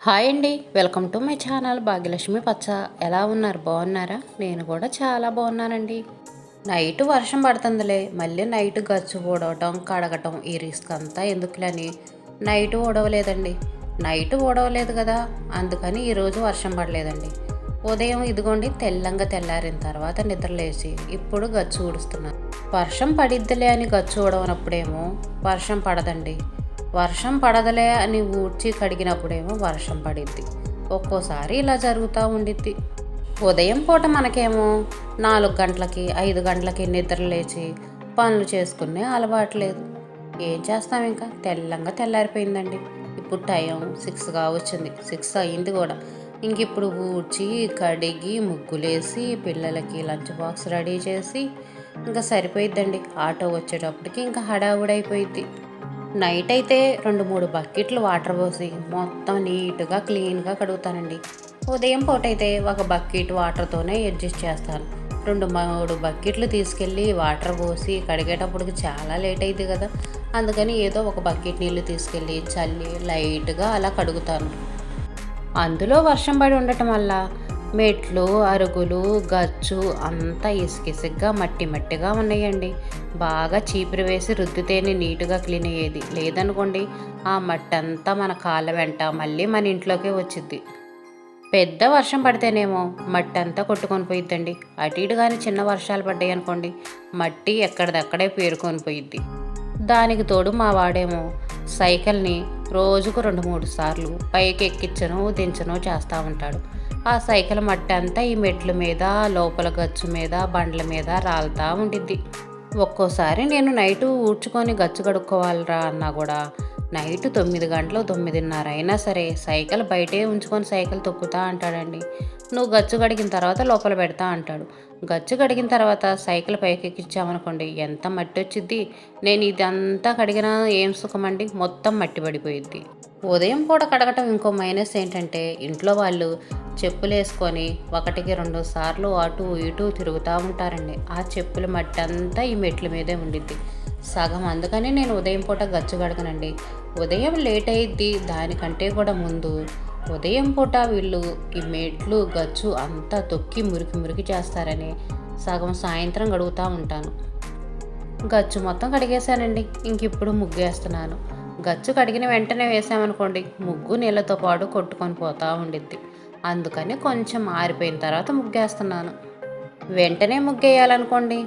Hi అండి, welcome to my channel Bhagyalakshmi పచ్చ. ఎలా ఉన్నారు? బాగున్నారా? నేను కూడా చాలా బాగున్నానండి. నైట్ వర్షం పడుతుందిలే, మళ్ళీ నైట్ గచ్చు ఊడవటం కడగటం ఈ రిస్క్ అంతా ఎందుకులని నైట్ ఊడవలేదండి. నైట్ ఊడవలేదు కదా, అందుకని ఈరోజు వర్షం పడలేదండి. ఉదయం ఇదిగోండి తెల్లంగా తెల్లారిన తర్వాత నిద్రలేసి ఇప్పుడు గచ్చు ఊడుస్తున్నాను. వర్షం పడిద్దిలే అని గచ్చు ఊడవనప్పుడేమో వర్షం పడదండి. వర్షం పడదలే అని ఊడ్చి కడిగినప్పుడేమో వర్షం పడిద్ది. ఒక్కోసారి ఇలా జరుగుతూ ఉండిద్ది. ఉదయం పూట మనకేమో 4 గంటలకి 5 గంటలకి నిద్ర లేచి పనులు చేసుకునే అలవాటు లేదు. ఏం చేస్తాం, ఇంకా తెల్లంగా తెల్లారిపోయిందండి. ఇప్పుడు టైం 6గా వచ్చింది, 6 అయింది కూడా. ఇంక ఇప్పుడు ఊడ్చి కడిగి ముగ్గులేసి పిల్లలకి లంచ్ బాక్స్ రెడీ చేసి ఇంకా సరిపోయిద్దండి. ఆటో వచ్చేటప్పటికి ఇంకా హడావుడైపోయిద్ది. నైట్ అయితే 2-3 బకెట్లు వాటర్ పోసి మొత్తం నీట్గా క్లీన్గా కడుగుతానండి. ఉదయం పూట అయితే ఒక బకెట్ వాటర్తోనే అడ్జస్ట్ చేస్తాను. 2-3 బకెట్లు తీసుకెళ్ళి వాటర్ పోసి కడిగేటప్పటికి చాలా లేట్ అయింది కదా, అందుకని ఏదో ఒక బకెట్ నీళ్ళు తీసుకెళ్ళి చల్లి లైట్గా అలా కడుగుతాను. అందులో వర్షం పడి ఉండటం వల్ల మెట్లు అరుగులు గచ్చు అంతా ఇసుకిసుగ్గా మట్టి మట్టిగా ఉన్నాయండి. బాగా చీపురు వేసి రుద్దితేనే నీట్గా క్లీన్ అయ్యేది. లేదనుకోండి ఆ మట్టి అంతా మన కాళ్ళ వెంట మళ్ళీ మన ఇంట్లోకే వచ్చిద్ది. పెద్ద వర్షం పడితేనేమో మట్టి అంతా కొట్టుకొని పోయిద్దండి. అటు ఇటు కానీ చిన్న వర్షాలు పడ్డాయి అనుకోండి మట్టి ఎక్కడిదక్కడే పేరుకొని పోయిద్ది. దానికి తోడు మా వాడేమో సైకిల్ని రోజుకు 2-3 సార్లు పైకి ఎక్కించను దించను చేస్తూ ఉంటాడు. ఆ సైకిల్ మట్టి అంతా ఈ మెట్ల మీద లోపల గచ్చు మీద బండ్ల మీద రాలుతూ ఉండిద్ది. ఒక్కోసారి నేను నైటు ఊడ్చుకొని గచ్చు కడుక్కోవాలరా అన్నా కూడా నైట్ 9 గంటలు 9:30 అయినా సరే సైకిల్ బయటే ఉంచుకొని సైకిల్ తొక్కుతా అంటాడండి. నువ్వు గచ్చు కడిగిన తర్వాత లోపల పెడతా అంటాడు. గచ్చు కడిగిన తర్వాత సైకిల్ పైకి ఎక్కించామనుకోండి ఎంత మట్టి వచ్చిద్ది. నేను ఇదంతా కడిగినా ఏం సుఖమండి, మొత్తం మట్టి పడిపోయిద్ది. ఉదయం పూట కడగటం ఇంకో మైనస్ ఏంటంటే ఇంట్లో వాళ్ళు చెప్పులు వేసుకొని 1-2 సార్లు అటు ఇటు తిరుగుతూ ఉంటారండి. ఆ చెప్పుల మట్టి అంతా ఈ మెట్ల మీదే ఉండిద్ది సగం. అందుకని నేను ఉదయం పూట గచ్చు కడగనండి. ఉదయం లేట్ అయ్యిద్ది, దానికంటే కూడా ముందు ఉదయం పూట వీళ్ళు ఈ మెట్లు గచ్చు అంతా తొక్కి మురికి మురికి చేస్తారని సగం సాయంత్రం కడుగుతూ ఉంటాను. గచ్చు మొత్తం కడిగేశానండి. ఇంక ఇప్పుడు ముగ్గు వేస్తున్నాను. గచ్చు కడిగిన వెంటనే వేసామనుకోండి ముగ్గు నీళ్ళతో పాటు కొట్టుకొని పోతూ ఉండిద్ది. అందుకని కొంచెం ఆరిపోయిన తర్వాత ముగ్గేస్తున్నాను. వెంటనే ముగ్గేయాలనుకోండి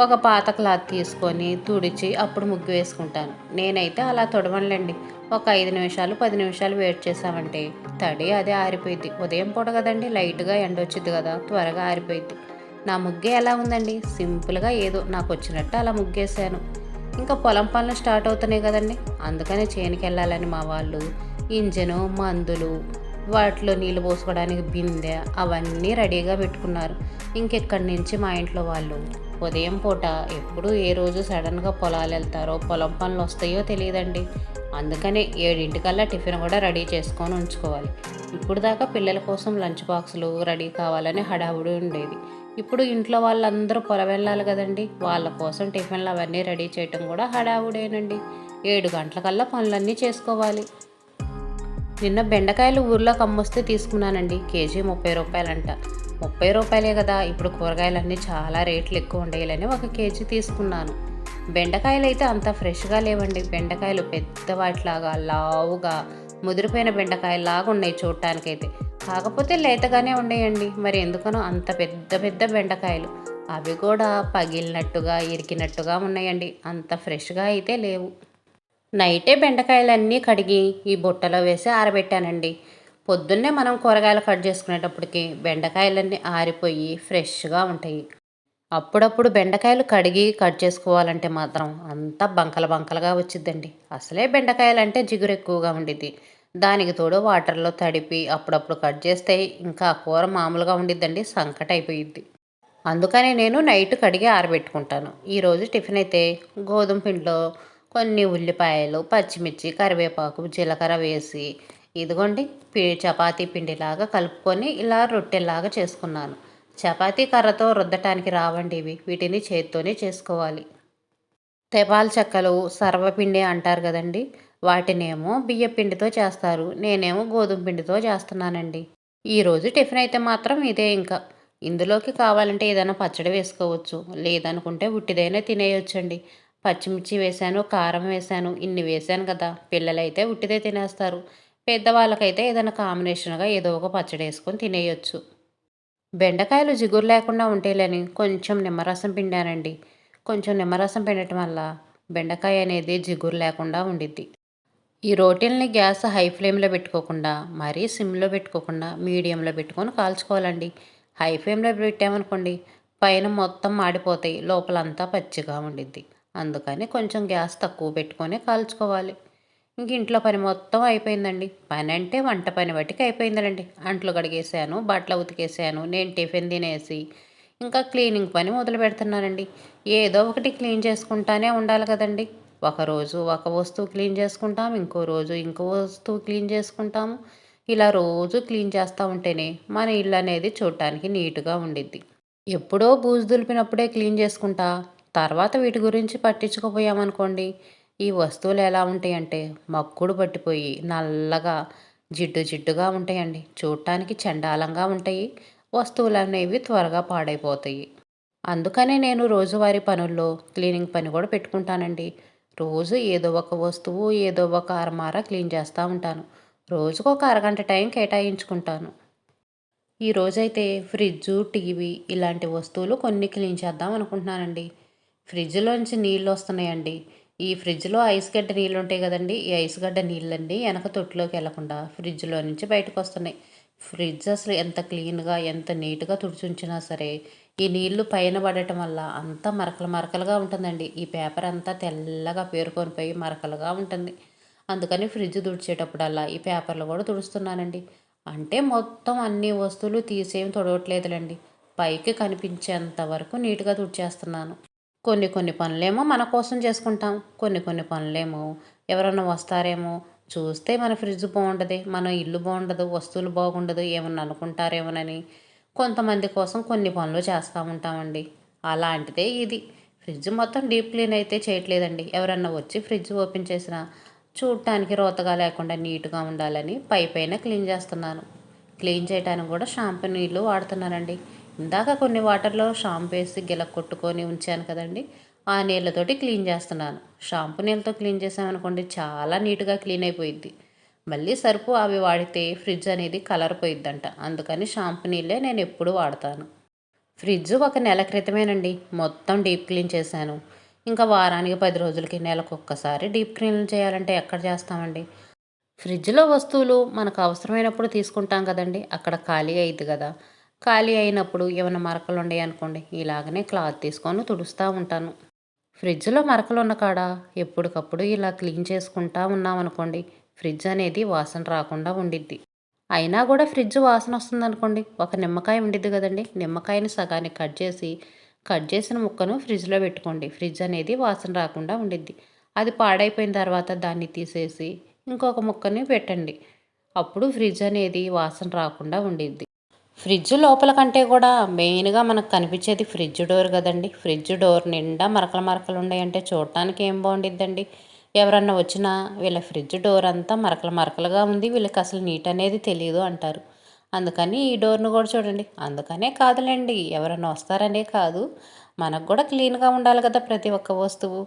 ఒక పాత క్లాత్ తీసుకొని తుడిచి అప్పుడు ముగ్గు వేసుకుంటాను. నేనైతే అలా తొడవనులేండి. ఒక 5 నిమిషాలు 10 నిమిషాలు వెయిట్ చేసామంటే తడి అదే ఆరిపోయిద్ది. ఉదయం పూట కదండి, లైట్గా ఎండ వచ్చింది కదా, త్వరగా ఆరిపోయిద్ది. నా ముగ్గే ఎలా ఉందండి, సింపుల్గా ఏదో నాకు వచ్చినట్టు అలా ముగ్గేశాను. ఇంకా పొలం పనులు స్టార్ట్ అవుతున్నాయి కదండి, అందుకని చేనుకి వెళ్ళాలని మా వాళ్ళు ఇంజను మందులు వాటిలో నీళ్ళు పోసుకోవడానికి బిందె అవన్నీ రెడీగా పెట్టుకున్నారు. ఇంకెక్కడి నుంచి మా ఇంట్లో వాళ్ళు ఉదయం పూట ఎప్పుడు ఏ రోజు సడన్గా పొలాలు వెళ్తారో పొలం పనులు వస్తాయో తెలియదండి. అందుకనే 7 టిఫిన్ కూడా రెడీ చేసుకొని ఉంచుకోవాలి. ఇప్పుడు దాకా పిల్లల కోసం లంచ్ బాక్సులు రెడీ కావాలని హడావుడి ఉండేది. ఇప్పుడు ఇంట్లో వాళ్ళందరూ పొలం వెళ్ళాలి కదండి, వాళ్ళ కోసం టిఫిన్లు అవన్నీ రెడీ చేయటం కూడా హడావుడేనండి. 7 గంటలకల్లా పనులన్నీ చేసుకోవాలి. నిన్న బెండకాయలు ఊర్లోకి అమ్మొస్తే తీసుకున్నానండి. కేజీ 30 రూపాయలంట. 30 రూపాయలే కదా, ఇప్పుడు కూరగాయలన్నీ చాలా రేట్లు ఎక్కువ ఉండేయాలని 1 కేజీ తీసుకున్నాను. బెండకాయలు అయితే అంత ఫ్రెష్గా లేవండి. బెండకాయలు పెద్ద వాటిలాగా లావుగా ముదిరిపోయిన బెండకాయలాగా ఉన్నాయి చూడటానికైతే. కాకపోతే లేతగానే ఉన్నాయండి. మరి ఎందుకనో అంత పెద్ద పెద్ద బెండకాయలు, అవి కూడా పగిలినట్టుగా ఇరికినట్టుగా ఉన్నాయండి. అంత ఫ్రెష్గా అయితే లేవు. నైటే బెండకాయలన్నీ కడిగి ఈ బుట్టలో వేసి ఆరబెట్టానండి. పొద్దున్నే మనం కూరగాయలు కట్ చేసుకునేటప్పటికి బెండకాయలన్నీ ఆరిపోయి ఫ్రెష్గా ఉంటాయి. అప్పుడప్పుడు బెండకాయలు కడిగి కట్ చేసుకోవాలంటే మాత్రం అంతా బంకలు బంకలుగా వచ్చిద్దండి. అసలే బెండకాయలు అంటే జిగురు ఎక్కువగా ఉండిద్ది. దానికి తోడు వాటర్లో తడిపి అప్పుడప్పుడు కట్ చేస్తే ఇంకా కూర మామూలుగా ఉండిద్దండి, సంకట అయిపోయిద్ది. అందుకని నేను నైట్ కడిగి ఆరబెట్టుకుంటాను. ఈరోజు టిఫిన్ అయితే గోధుమ పిండిలో కొన్ని ఉల్లిపాయలు పచ్చిమిర్చి కరివేపాకు జీలకర్ర వేసి ఇదిగోండి చపాతీ పిండిలాగా కలుపుకొని ఇలా రొట్టెలాగా చేసుకున్నాను. చపాతీ కర్రతో రుద్దటానికి రావండి ఇవి, వీటిని చేత్తోనే చేసుకోవాలి. తెపాల చెక్కలు సర్వపిండి అంటారు కదండి, వాటినేమో బియ్యం పిండితో చేస్తారు, నేనేమో గోధుమ పిండితో చేస్తున్నానండి. ఈరోజు టిఫిన్ అయితే మాత్రం ఇదే ఇంకా. ఇందులోకి కావాలంటే ఏదైనా పచ్చడి వేసుకోవచ్చు, లేదనుకుంటే ఉట్టిదైనా తినేయొచ్చండి. పచ్చిమిర్చి వేశాను, కారం వేశాను, ఇన్ని వేశాను కదా, పిల్లలైతే ఉట్టిదే తినేస్తారు. పెద్దవాళ్ళకైతే ఏదైనా కాంబినేషన్గా ఏదో ఒక పచ్చడి వేసుకొని తినేయొచ్చు. బెండకాయలు జిగురు లేకుండా ఉంటేలని కొంచెం నిమ్మరసం పిండానండి. కొంచెం నిమ్మరసం పిండటం వల్ల బెండకాయ అనేది జిగురు లేకుండా ఉండిద్ది. ఈ రోటీల్ని గ్యాస్ హై ఫ్లేమ్లో పెట్టుకోకుండా, మరీ సిమ్లో పెట్టుకోకుండా మీడియంలో పెట్టుకొని కాల్చుకోవాలండి. హై ఫ్లేమ్లో పెట్టామనుకోండి, పైన మొత్తం మాడిపోతాయి, లోపలంతా పచ్చిగా ఉండిద్ది. అందుకని కొంచెం గ్యాస్ తక్కువ పెట్టుకొని కాల్చుకోవాలి. ఇంక ఇంట్లో పని మొత్తం అయిపోయిందండి. పని అంటే వంట పని బట్టికి అయిపోయిందండి. అంట్లు కడిగేసాను, బట్టలు ఉతికేసాను, నేను టిఫిన్ తినేసి ఇంకా క్లీనింగ్ పని మొదలు పెడుతున్నానండి. ఏదో ఒకటి క్లీన్ చేసుకుంటానే ఉండాలి కదండి. ఒకరోజు ఒక వస్తువు క్లీన్ చేసుకుంటాం, ఇంకో రోజు ఇంకో వస్తువు క్లీన్ చేసుకుంటాము. ఇలా రోజు క్లీన్ చేస్తూ ఉంటేనే మన ఇల్లు అనేది చూడటానికి నీట్గా ఉండిద్ది. ఎప్పుడో బూజు దులిపినప్పుడే క్లీన్ చేసుకుంటా, తర్వాత వీటి గురించి పట్టించుకోపోయామనుకోండి, ఈ వస్తువులు ఎలా ఉంటాయంటే మక్కుడు పట్టిపోయి నల్లగా జిడ్డు జిడ్డుగా ఉంటాయండి. చూడటానికి చండాలంగా ఉంటాయి. వస్తువులు అనేవి త్వరగా పాడైపోతాయి. అందుకనే నేను రోజువారీ పనుల్లో క్లీనింగ్ పని కూడా పెట్టుకుంటానండి. రోజు ఏదో ఒక వస్తువు, ఏదో ఒక అరమార క్లీన్ చేస్తూ ఉంటాను. రోజుకు ఒక అరగంట టైం కేటాయించుకుంటాను. ఈ రోజైతే ఫ్రిడ్జు, టీవీ ఇలాంటి వస్తువులు కొన్ని క్లీన్ చేద్దాం అనుకుంటున్నానండి. ఫ్రిడ్జ్‌లోంచి నీళ్ళు వస్తున్నాయండి. ఈ ఫ్రిడ్జ్‌లో ఐస్ గడ్డ నీళ్ళు ఉంటాయి కదండీ! ఈ ఐస్ గడ్డ నీళ్ళండి వెనక తొట్టిలోకి వెళ్ళకుండా ఫ్రిడ్జ్‌లో నుంచి బయటకొస్తున్నాయి. ఫ్రిడ్జ్ అసలు ఎంత క్లీన్‌గా, ఎంత నీట్‌గా తుడిచుంచినా సరే, ఈ నీళ్లు పైన పడటం వల్ల అంతా మరకలు మరకలుగా ఉంటుందండి. ఈ పేపర్ అంతా తెల్లగా పేరుకొని పోయి మరకలుగా ఉంటుంది. అందుకని ఫ్రిడ్జ్ తుడిచేటప్పుడల్లా ఈ పేపర్లు కూడా తుడుస్తున్నానండి. అంటే మొత్తం అన్ని వస్తువులు తీసేమి తుడవట్లేదులెండి. పైకి కనిపించేంత వరకు నీట్‌గా తుడిచేస్తున్నాను. కొన్ని కొన్ని పనులేమో మన కోసం చేసుకుంటాం. కొన్ని కొన్ని పనులేమో ఎవరన్నా వస్తారేమో, చూస్తే మన ఫ్రిడ్జ్ బాగుండదే, మన ఇల్లు బాగుండదు, వస్తువులు బాగుండదు, ఏమన్నా అనుకుంటారేమోనని కొంతమంది కోసం కొన్ని పనులు చేస్తూ ఉంటామండి. అలాంటిదే ఇది. ఫ్రిడ్జ్ మొత్తం డీప్ క్లీన్ అయితే చేయట్లేదండి. ఎవరన్నా వచ్చి ఫ్రిడ్జ్ ఓపెన్ చేసినా చూడటానికి రోతగా లేకుండా నీట్‌గా ఉండాలని పైపైన క్లీన్ చేస్తున్నాను. క్లీన్ చేయడానికి కూడా షాంపూ నీళ్ళు వాడుతున్నానండి. ఇందాక కొన్ని వాటర్‌లో షాంపూ వేసి కొట్టుకొని ఉంచాను కదండీ! ఆ నీళ్ళతోటి క్లీన్ చేస్తున్నాను. షాంపూ నీళ్ళతో క్లీన్ చేసామనుకోండి చాలా నీట్‌గా క్లీన్ అయిపోయిద్ది. మళ్ళీ సర్ఫు అవి వాడితే ఫ్రిడ్జ్ అనేది కలర్ పోయిద్దంట. అందుకని షాంపూ నీళ్ళే నేనెప్పుడూ వాడతాను. ఫ్రిడ్జ్ ఒక నెల క్రితమేనండి మొత్తం డీప్ క్లీన్ చేశాను. ఇంకా వారానికి 10 రోజులకి, నెలకొక్కసారి డీప్ క్లీన్ చేయాలంటే ఎక్కడ చేస్తామండి? ఫ్రిడ్జ్‌లో వస్తువులు మనకు అవసరమైనప్పుడు తీసుకుంటాం కదండీ! అక్కడ ఖాళీ అయ్యిద్ది కదా! ఖాళీ అయినప్పుడు ఏమైనా మరకలున్నాయనుకోండి, ఇలాగనే క్లాత్ తీసుకొని తుడుస్తా ఉంటాను. ఫ్రిడ్జ్‌లో మరకలున్న కాడ ఎప్పటికప్పుడు ఇలా క్లీన్ చేసుకుంటా ఉన్నామనుకోండి, ఫ్రిడ్జ్ అనేది వాసన రాకుండా ఉండిద్ది. అయినా కూడా ఫ్రిడ్జ్ వాసన వస్తుందనుకోండి, ఒక నిమ్మకాయ ఉండిద్ది కదండీ! నిమ్మకాయని సగానికి కట్ చేసిన ముక్కను ఫ్రిడ్జ్‌లో పెట్టుకోండి. ఫ్రిడ్జ్ అనేది వాసన రాకుండా ఉండిద్ది. అది పాడైపోయిన తర్వాత దాన్ని తీసేసి ఇంకొక ముక్కని పెట్టండి. అప్పుడు ఫ్రిడ్జ్ అనేది వాసన రాకుండా ఉండిద్ది. ఫ్రిడ్జ్ లోపల కంటే కూడా మెయిన్‌గా మనకు కనిపించేది ఫ్రిడ్జ్ డోర్ కదండీ! ఫ్రిడ్జ్ డోర్ నిండా మరకలు మరకలు ఉన్నాయంటే చూడటానికి ఏం బావుండిద్దండి? ఎవరన్నా వచ్చినా వీళ్ళ ఫ్రిడ్జ్ డోర్ అంతా మరకలు మరకలుగా ఉంది, వీళ్ళకి అసలు నీట్ అనేది తెలీదు అంటారు. అందుకని ఈ డోర్‌ను కూడా చూడండి. అందుకనే కాదులెండి, ఎవరన్నా వస్తారనే కాదు, మనకు కూడా క్లీన్‌గా ఉండాలి కదా ప్రతి ఒక్క వస్తువు.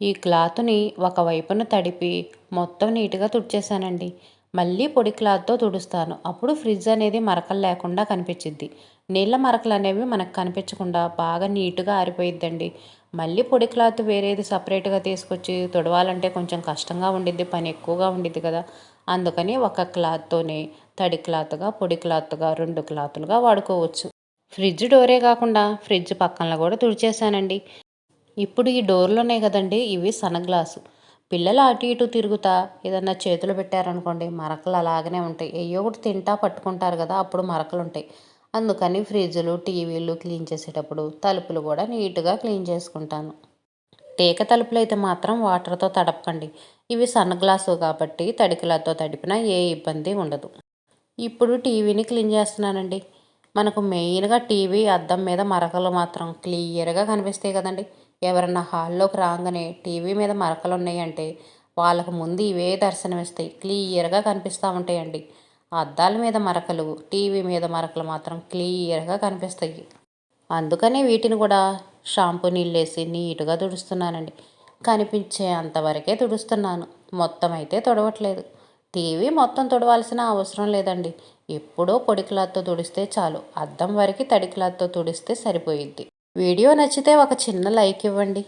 ఈ క్లాత్‌ని ఒకవైపున తడిపి మొత్తం నీట్‌గా తుడిచేసానండి. మళ్ళీ పొడి క్లాత్‌తో తుడుస్తాను. అప్పుడు ఫ్రిడ్జ్ అనేది మరకలు లేకుండా కనిపించిద్ది. నీళ్ళ మరకలనేవి మనకు కనిపించకుండా బాగా నీట్‌గా ఆరిపోయిద్దండి. మళ్ళీ పొడి క్లాత్ వేరేది సపరేట్‌గా తీసుకొచ్చి తుడవాలంటే కొంచెం కష్టంగా ఉండిద్ది. పని ఎక్కువగా ఉండిద్ది కదా! అందుకని ఒక క్లాత్‌తోనే తడి క్లాత్‌గా, పొడి క్లాత్‌గా 2 క్లాతులుగా వాడుకోవచ్చు. ఫ్రిడ్జ్ డోరే కాకుండా ఫ్రిడ్జ్ పక్కన కూడా తుడిచేసానండి. ఇప్పుడు ఈ డోర్లున్నాయి కదండీ! ఇవి సన్నగ్లాసు. పిల్లలు అటు ఇటు తిరుగుతా ఏదన్నా చేతులు పెట్టారనుకోండి, మరకలు అలాగనే ఉంటాయి. ఎయ్యో ఒకటి తింటా పట్టుకుంటారు కదా! అప్పుడు మరకలుంటాయి. అందుకని ఫ్రిడ్జులు, టీవీలు క్లీన్ చేసేటప్పుడు తలుపులు కూడా నీట్‌గా క్లీన్ చేసుకుంటాను. టేక తలుపులైతే మాత్రం వాటర్‌తో తడపకండి. ఇవి సన్నగ్లాసు కాబట్టి తడికలతో తడిపినా ఏ ఇబ్బంది ఉండదు. ఇప్పుడు టీవీని క్లీన్ చేస్తున్నానండి. మనకు మెయిన్‌గా టీవీ అద్దం మీద మరకలు మాత్రం క్లియర్‌గా కనిపిస్తాయి కదండీ! ఎవరన్నా హాల్లోకి రాంగానే టీవీ మీద మరకలున్నాయంటే వాళ్ళకు ముందు ఇవే దర్శనమిస్తాయి, క్లియర్గా కనిపిస్తూ ఉంటాయండి. అద్దాల మీద మరకలు, టీవీ మీద మరకలు మాత్రం క్లియర్గా కనిపిస్తాయి. అందుకనే వీటిని కూడా షాంపూ నీళ్ళేసి నీట్గా తుడుస్తున్నానండి. కనిపించే అంతవరకే తుడుస్తున్నాను, మొత్తం అయితే తుడవట్లేదు. టీవీ మొత్తం తుడవాల్సిన అవసరం లేదండి, ఎప్పుడో పొడి క్లాత్తో తుడిస్తే చాలు. అద్దం వరకు తడి క్లాత్తో తుడిస్తే సరిపోయిద్ది. వీడియో నచ్చితే ఒక చిన్న లైక్ ఇవ్వండి.